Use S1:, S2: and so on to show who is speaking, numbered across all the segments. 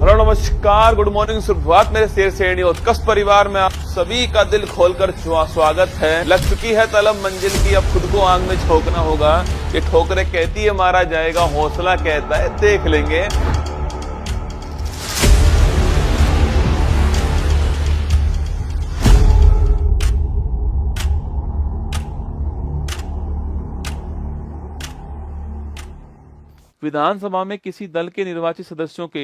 S1: Hello नमस्कार, good morning, सुप्रभात मेरे शेर श्रेणी उत्कृष्ट परिवार में आप सभी का दिल खोलकर स्वागत है। लग चुकी है तलब मंजिल की, अब खुद को आग में झोंकना होगा। ये ठोकरें कहती है मारा जाएगा, हौसला कहता है देख लेंगे। विधानसभा में किसी दल के निर्वाचित सदस्यों के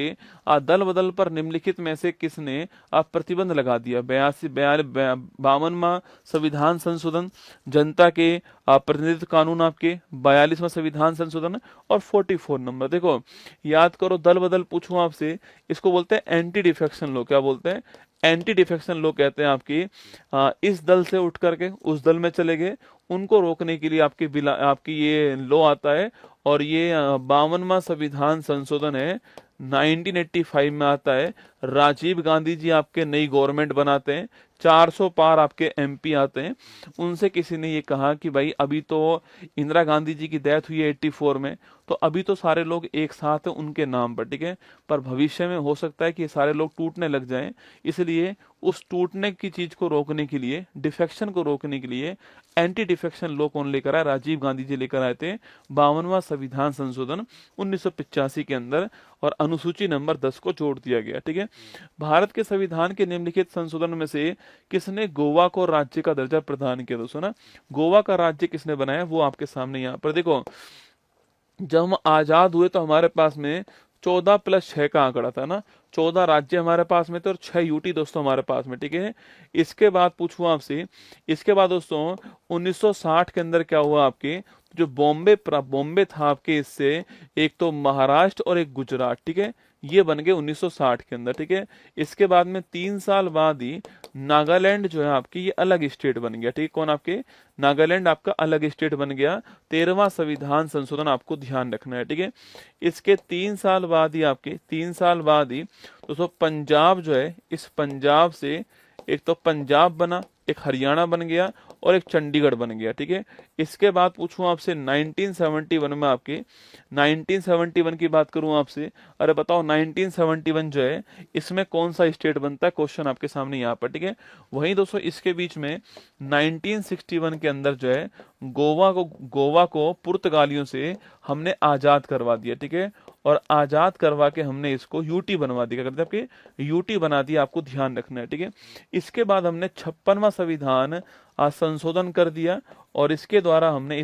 S1: दल बदल पर निम्नलिखित में से किसने प्रतिबंध लगा दिया? 52वां संविधान संशोधन, जनता के प्रतिनिधित्व कानून, आपके 42वां संविधान संशोधन और 44 नंबर। देखो याद करो, दल बदल पूछूं आपसे, इसको बोलते हैं एंटी डिफेक्शन लॉ। क्या बोलते हैं? एंटी डिफेक्शन लॉ कहते हैं आपकी इस दल से उठ करके उस दल में चले गए, उनको रोकने के लिए आपकी ये लॉ आता है। और ये 52वां संविधान संशोधन है, 1985 में आता है। राजीव गांधी जी आपके नई गवर्नमेंट बनाते हैं, 400 पार आपके एमपी आते हैं। उनसे किसी ने ये कहा कि भाई अभी तो इंदिरा गांधी जी की डेथ हुई है 84 में, तो अभी तो सारे लोग एक साथ हैं उनके नाम पर, ठीक है, पर भविष्य में हो सकता है कि सारे लोग टूटने लग जाएं, इसलिए उस टूटने की चीज को रोकने के लिए, डिफेक्शन को रोकने के लिए एंटी डिफेक्शन लॉ कौन लेकर आए? राजीव गांधी जी लेकर आए थे 52वां संविधान संशोधन 1985 के अंदर, और अनुसूची नंबर 10 को जोड़ दिया गया, ठीक है। भारत के संविधान के निम्नलिखित संशोधन में से किसने गोवा को राज्य का दर्जा प्रदान किया? दोस्तों ना, गोवा का राज्य किसने बनाया वो आपके सामने यहाँ पर देखो। जब हम आजाद हुए तो हमारे पास में 14 + 6 का आंकड़ा था ना, 14 राज्य हमारे पास में थे और 6 यूटी दोस्तों हमारे पास में, ठीक है। इसके बाद पूछूं आपसे, इसके बाद दोस्तों 1960 के अंदर क्या हुआ? आपके जो बॉम्बे था आपके, इससे एक तो महाराष्ट्र और एक गुजरात, ठीक है, ये बन गए 1960 के अंदर, ठीक है। इसके बाद में 3 साल बाद ही नागालैंड जो है आपकी ये अलग स्टेट बन गया, ठीक है। कौन? आपके नागालैंड आपका अलग स्टेट बन गया। 13वां संविधान संशोधन आपको ध्यान रखना है, ठीक है। इसके 3 साल बाद ही दोस्तों पंजाब जो है, इस पंजाब से एक तो पंजाब बना, एक हरियाणा बन गया और एक चंडीगढ़ बन गया, ठीक है। इसके बाद पूछूं आपसे 1971 में, आपके 1971 की बात करूं आपसे, अरे बताओ 1971 जो है इसमें कौन सा स्टेट बनता है? क्वेश्चन आपके सामने यहाँ पर, ठीक है। वहीं दोस्तों इसके बीच में 1961 के अंदर जो है गोवा को पुर्तगालियों से हमने आजाद करवा दिया, ठीक है। और आजाद करवा के हमने इसको यूटी बनवा दिया, करते आपके यूटी बना दिया, आपको ध्यान रखना है, ठीक है। इसके बाद हमने 56वां संविधान संशोधन कर दिया, और इसके द्वारा हमने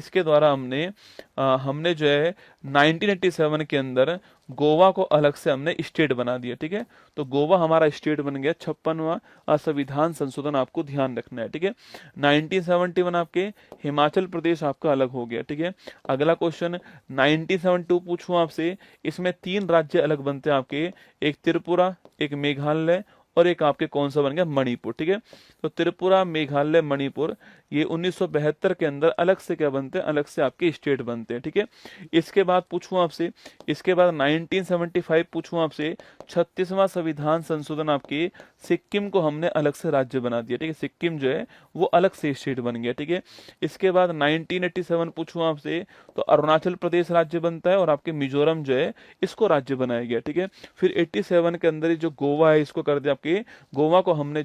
S1: जो है 1987 के अंदर गोवा को अलग से हमने स्टेट बना दिया, ठीक है। तो गोवा हमारा स्टेट बन गया। 56वां संविधान संशोधन आपको ध्यान रखना है, ठीक है। 1971 आपके हिमाचल प्रदेश आपका अलग हो गया, ठीक है। अगला क्वेश्चन 1972 पूछूं आपसे, इसमें 3 राज्य अलग बनते हैं आपके, एक त्रिपुरा, एक मेघालय और एक आपके कौन सा बन गया? मणिपुर, ठीक है। तो त्रिपुरा, मेघालय, मणिपुर ये 1972 के अंदर अलग से क्या बनते हैं? अलग से आपके स्टेट बनते हैं, ठीक है। इसके बाद पूछूं आपसे, इसके बाद 1975 पूछूं आपसे, 36वां संविधान संशोधन आपके सिक्किम को हमने अलग से राज्य बना दिया, ठीक है। सिक्किम जो है वो अलग से स्टेट बन गया, ठीक है। इसके बाद 1987 पूछूं आपसे, तो अरुणाचल प्रदेश राज्य बनता है और आपके मिजोरम जो है इसको राज्य बनाया गया, ठीक है। फिर 87 के अंदर जो गोवा है इसको कर दिया, आपके गोवा को हमने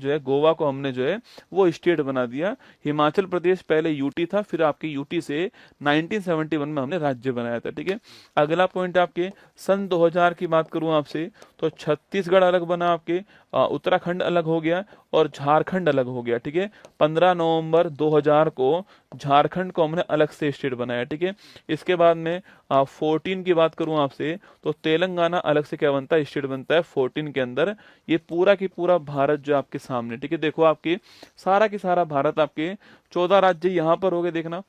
S1: जो है वो स्टेट बना दिया। हिमाचल प्रदेश पहले यूटी था, फिर आपके यूटी से 1971 में हमने राज्य बनाया था, ठीक है। अगला पॉइंट आपके सन 2000 की बात करूं आपसे, तो छत्तीसगढ़ अलग बना, आपके उत्तराखंड अलग हो गया और झारखंड अलग हो गया, ठीक है। 15 नवंबर 2000 को झारखंड को हमने अलग से स्टेट बनाया, ठीक है। इसके बाद में 14 की बात करूं आपसे, तो तेलंगाना अलग से क्या बनता है? स्टेट बनता है 14 के अंदर। ये पूरा की पूरा भारत जो आपके सामने, ठीक है। देखो आपके सारा की सारा भारत, आपके 14 राज्य यहाँ पर हो गए, देखना।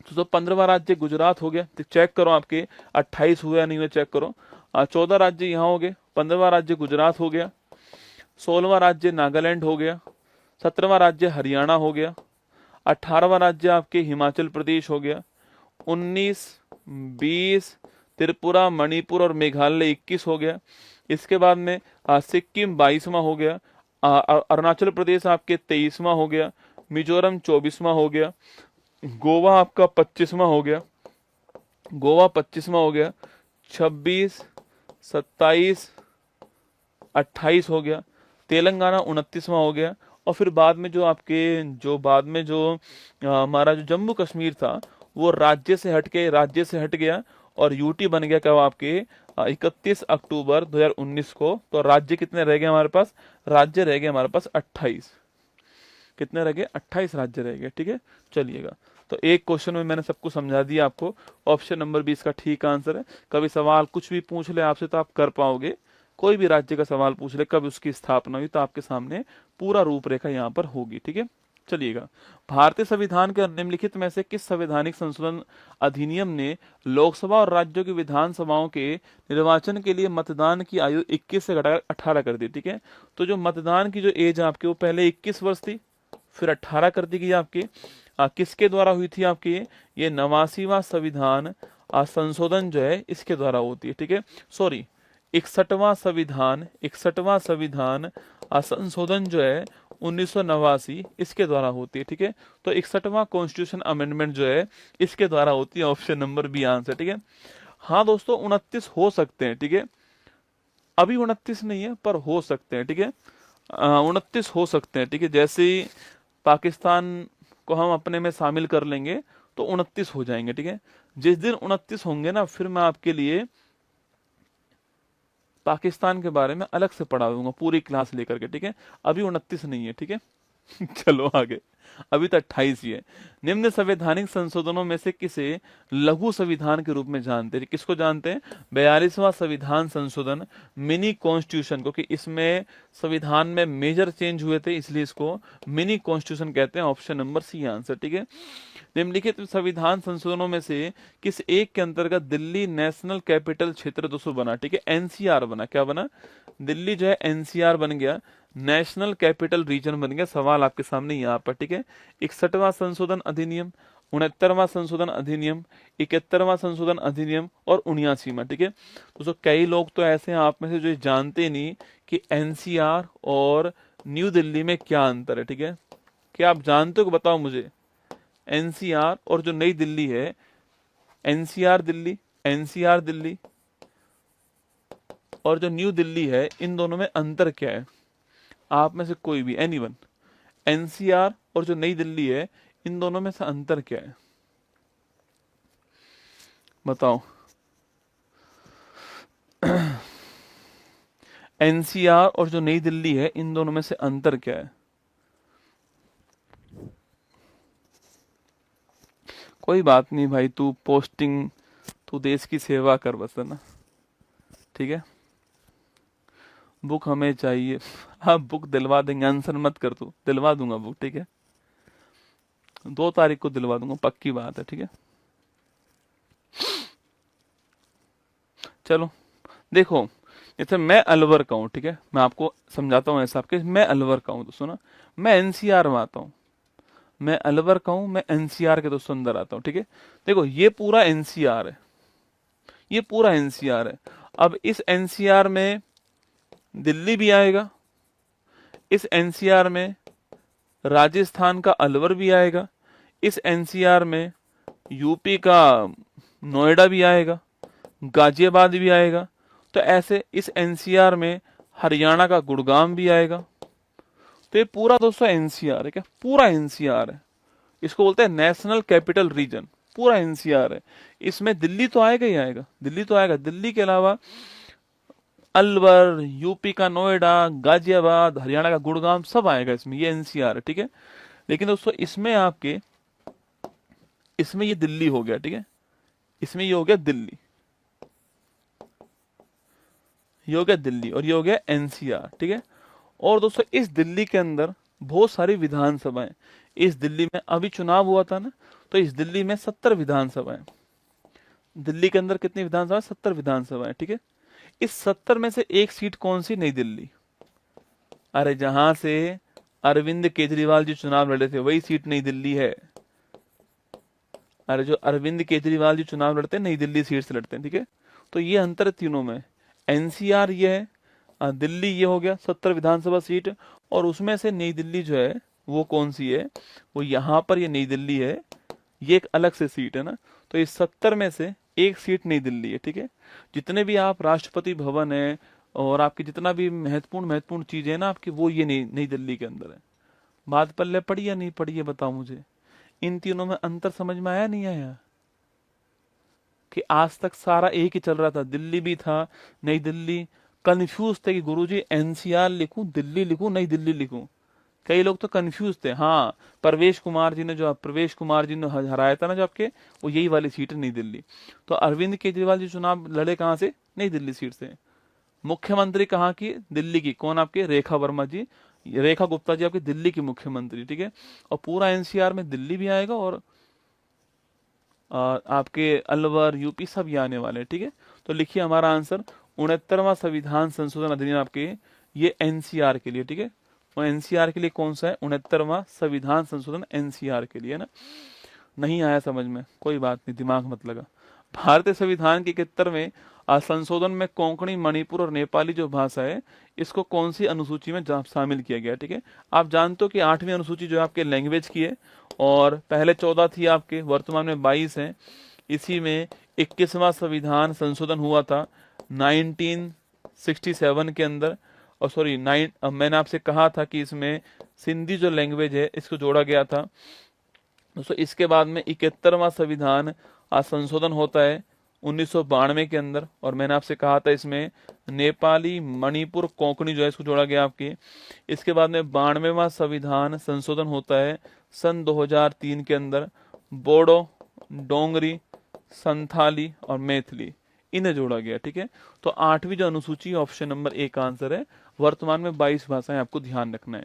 S1: तो 15वां राज्य गुजरात हो गया, तो चेक करो आपके 28 हुआ या नहीं हुआ, चेक करो। 14 राज्य यहाँ हो गए, 15वां राज्य गुजरात हो गया, 16वां राज्य नागालैंड हो गया, 17वां राज्य हरियाणा हो गया, 18वां राज्य आपके हिमाचल प्रदेश हो गया, 19, 20 त्रिपुरा, मणिपुर और मेघालय 21 हो गया। इसके बाद में सिक्किम 22वां हो गया, अरुणाचल प्रदेश आपके 23वां हो गया, मिजोरम 24वां हो गया, गोवा आपका 25वां हो गया, 26, 27, 28 हो गया, तेलंगाना 29वां हो गया, और फिर बाद में जो आपके हमारा जो जम्मू कश्मीर था वो राज्य से हट गया और यूटी बन गया कब आपके 31 अक्टूबर 2019 को। तो राज्य कितने रह गए हमारे पास? राज्य रह गए हमारे पास 28। कितने रह गए? 28 राज्य रह गए, ठीक है। चलिएगा, तो एक क्वेश्चन में मैंने सब कुछ समझा दिया आपको। ऑप्शन नंबर 20 का ठीक आंसर है। कभी सवाल कुछ भी पूछ ले आपसे तो आप कर पाओगे, कोई भी राज्य का सवाल पूछ ले कब उसकी स्थापना हुई तो आपके सामने पूरा रूपरेखा यहाँ पर होगी, ठीक है। चलिएगा, भारतीय संविधान के निम्नलिखित में से किस संवैधानिक संशोधन अधिनियम ने लोकसभा और राज्यों की विधानसभाओं के निर्वाचन के लिए मतदान की आयु 21 से घटाकर 18 कर दी, ठीक है। तो जो मतदान की जो एज आपकी वो पहले 21 वर्ष थी, फिर 18 कर दी गई आपकी। किसके द्वारा हुई थी आपकी? ये 89वां संविधान संशोधन जो है इसके द्वारा होती है, ठीक है। सॉरी, 61वां संविधान संशोधन जो है 1989 इसके द्वारा होती है, ठीक है। तो 61वां कॉन्स्टिट्यूशन अमेंडमेंट जो है इसके द्वारा होती है। ऑप्शन नंबर बी आंसर, ठीक है। हाँ दोस्तों, 29 हो सकते हैं, ठीक है। अभी 29 नहीं है पर हो सकते हैं, ठीक है। 29 हो सकते हैं, ठीक है। जैसे ही पाकिस्तान को हम अपने में शामिल कर लेंगे तो 29 हो जाएंगे, ठीक है। जिस दिन 29 होंगे ना, फिर मैं आपके लिए पाकिस्तान के बारे में अलग से पढ़ा दूंगा पूरी क्लास लेकर के, ठीक है। अभी 29 नहीं है, ठीक है। चलो आगे, अभी तो 28 ही है। निम्न संवैधानिक संशोधनों में से किसे लघु संविधान के रूप में जानते हैं? किसको जानते हैं? 42वां संविधान संशोधन, मिनी कॉन्स्टिट्यूशन, क्योंकि इसमें संविधान में मेजर चेंज हुए थे इसलिए इसको मिनी कॉन्स्टिट्यूशन कहते हैं। ऑप्शन नंबर सी आंसर, ठीक है। निम्नलिखित संविधान संशोधनों में से किस एक के अंतर्गत दिल्ली नेशनल कैपिटल क्षेत्र दोस्तों बना, ठीक है। एनसीआर बना। क्या बना? दिल्ली जो है एनसीआर बन गया, नेशनल कैपिटल रीजन बन गया। सवाल आपके सामने यहाँ पर, ठीक है। 61वां संशोधन अधिनियम, 69वां संशोधन अधिनियम, 71वां संशोधन अधिनियम और 79वां, ठीक है। दोस्तों कई लोग तो ऐसे हैं आप में से जो जानते नहीं कि एनसीआर और न्यू दिल्ली में क्या अंतर है, ठीक है। क्या आप जानते हो? बताओ मुझे। एनसीआर और जो नई दिल्ली है, एनसीआर दिल्ली और जो न्यू दिल्ली है, इन दोनों में अंतर क्या है? आप में से कोई भी, एनीवन, एनसीआर और जो नई दिल्ली है इन दोनों में से अंतर क्या है? बताओ। एनसीआर और जो नई दिल्ली है इन दोनों में से अंतर क्या है? कोई बात नहीं भाई, तू देश की सेवा कर बस, है ना, ठीक है। बुक हमें चाहिए। हाँ, बुक दिलवा देंगे, आंसर मत कर, तू दिलवा दूंगा बुक, ठीक है। 2 तारीख को दिलवा दूंगा, पक्की बात है, ठीक है। चलो देखो, जैसे मैं अलवर का हूँ, ठीक है, मैं आपको समझाता हूँ ऐसा आपके, मैं अलवर का हूँ तो सुना, मैं एनसीआर में आता हूँ। मैं अलवर का हूँ, मैं एनसीआर के दोस्तों अंदर आता हूँ, ठीक है। देखो ये पूरा एनसीआर है, ये पूरा एनसीआर है। अब इस एनसीआर में दिल्ली भी आएगा, इस एनसीआर में राजस्थान का अलवर भी आएगा, इस एनसीआर में यूपी का नोएडा भी आएगा, गाजियाबाद भी आएगा। तो ऐसे इस एनसीआर में हरियाणा का गुड़गांव भी आएगा। तो ये पूरा दोस्तों एनसीआर है। क्या? पूरा एनसीआर है। इसको बोलते हैं नेशनल कैपिटल रीजन, पूरा एनसीआर है। इसमें दिल्ली तो आएगा ही आएगा, दिल्ली तो आएगा। दिल्ली के अलावा अलवर, यूपी का नोएडा, गाजियाबाद, हरियाणा का गुड़गांव सब आएगा इसमें, ये एनसीआर है, ठीक है। लेकिन दोस्तों इसमें ये दिल्ली हो गया, ठीक है। इसमें ये हो गया दिल्ली, ये हो गया दिल्ली और ये हो गया एनसीआर, ठीक है। और दोस्तों इस दिल्ली के अंदर बहुत सारी विधानसभाएं, इस दिल्ली में अभी चुनाव हुआ था ना, तो इस दिल्ली में 70 विधानसभाएं। दिल्ली के अंदर कितनी विधानसभा? 70 विधानसभाएं, ठीक है। इस 70 में से एक सीट कौन सी? नई दिल्ली। अरे जहां से अरविंद केजरीवाल जी चुनाव लड़े थे वही सीट नई दिल्ली है। अरे जो अरविंद केजरीवाल जी चुनाव लड़ते हैं नई दिल्ली सीट से लड़ते हैं, ठीक है। तो ये अंतर है तीनों में। एनसीआर ये है, दिल्ली ये हो गया 70 विधानसभा सीट, और उसमें से नई दिल्ली जो है वो कौन सी है? वो यहाँ पर ये नई दिल्ली है, ये एक अलग से सीट है ना। तो इस 70 में से एक सीट नई दिल्ली है, ठीक है। जितने भी आप राष्ट्रपति भवन है, और आपकी जितना भी महत्वपूर्ण चीजें हैं ना आपकी, वो ये नई नई दिल्ली के अंदर है। बात पल्ले पड़ी या नहीं पड़ी है बताओ मुझे। इन तीनों में अंतर समझ में आया नहीं आया? कि आज तक सारा एक ही चल रहा था, दिल्ली भी था, नई दिल्ली। कंफ्यूज थे कि गुरुजी एनसीआर लिखूं, दिल्ली लिखूं, नई दिल्ली लिखूं। कई लोग तो कंफ्यूज थे। हाँ, प्रवेश कुमार जी ने हराया था ना जो आपके, वो यही वाली सीट है, नई दिल्ली। तो अरविंद केजरीवाल जी चुनाव लड़े कहाँ से? नई दिल्ली सीट से। मुख्यमंत्री कहाँ की? दिल्ली की। कौन आपके? रेखा वर्मा जी, रेखा गुप्ता जी आपकी दिल्ली की मुख्यमंत्री, ठीक है। और पूरा एनसीआर में दिल्ली भी आएगा, और आपके अलवर, यूपी सब ये आने वाले हैं, ठीक है। तो लिखिए हमारा आंसर 69वां संविधान संशोधन अधिनियम आपके ये एनसीआर के लिए, ठीक है। और एनसीआर के लिए कौन सा है? 69वां संविधान संशोधन एनसीआर के लिए, है ना। नहीं आया समझ में, कोई बात नहीं, दिमाग मत लगा। भारतीय संविधान के 71वें संशोधन में कोंकणी, मणिपुर और नेपाली जो भाषा है, इसको कौन सी अनुसूची में शामिल किया गया, ठीक है। आप जानते हो कि 8वीं अनुसूची जो है आपके लैंग्वेज की है, और पहले 14 थी आपके, वर्तमान में 22 है। इसी में 21वां संविधान संशोधन हुआ था 1967 के अंदर। और सॉरी मैंने आपसे कहा था कि इसमें सिंधी जो लैंग्वेज है इसको जोड़ा गया था दोस्तों। इसके बाद में 71वां संविधान संशोधन होता है 1992 के अंदर, और मैंने आपसे कहा था इसमें नेपाली, मणिपुर, कोंकणी जो है इसको जोड़ा गया आपके। इसके बाद में 92वां संविधान संशोधन होता है सन 2003 के अंदर, बोडो, डोंगरी, संथाली और मैथिली इन्हें जोड़ा गया, ठीक है। तो 8वीं जो अनुसूची ऑप्शन नंबर ए का आंसर है। वर्तमान में 22 भाषाएं आपको ध्यान रखना है।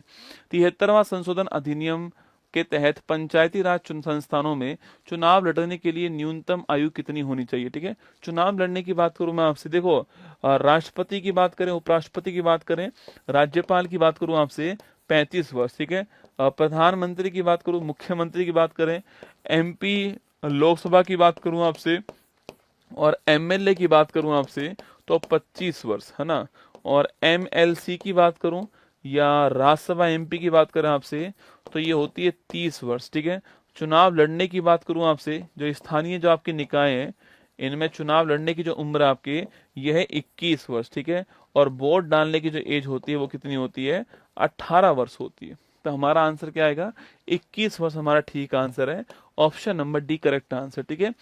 S1: 73वां संशोधन अधिनियम के तहत पंचायती राज संस्थानों में चुनाव लड़ने के लिए न्यूनतम आयु कितनी होनी चाहिए, ठीक है। चुनाव लड़ने की बात करूं मैं आपसे, देखो राष्ट्रपति की बात करें, उपराष्ट्रपति की बात करें, राज्यपाल की बात करूं आपसे 35 वर्ष, ठीक है। प्रधानमंत्री की बात करूं, मुख्यमंत्री की बात करें, एमपी लोकसभा की बात करूं आपसे, और एमएलए की बात करूं आपसे तो 25 वर्ष, है ना। और एमएलसी की बात करूं या राज्यसभा एमपी की बात करें आपसे तो ये होती है 30 वर्ष, ठीक है। चुनाव लड़ने की बात करूं आपसे, जो स्थानीय जो आपके निकाय हैं इनमें चुनाव लड़ने की जो उम्र आपकी यह है 21 वर्ष, ठीक है। और वोट डालने की जो एज होती है वो कितनी होती है? 18 वर्ष होती है। तो हमारा आंसर क्या आएगा? 21 वर्ष हमारा ठीक आंसर है। Option number D correct answer, ठीक है।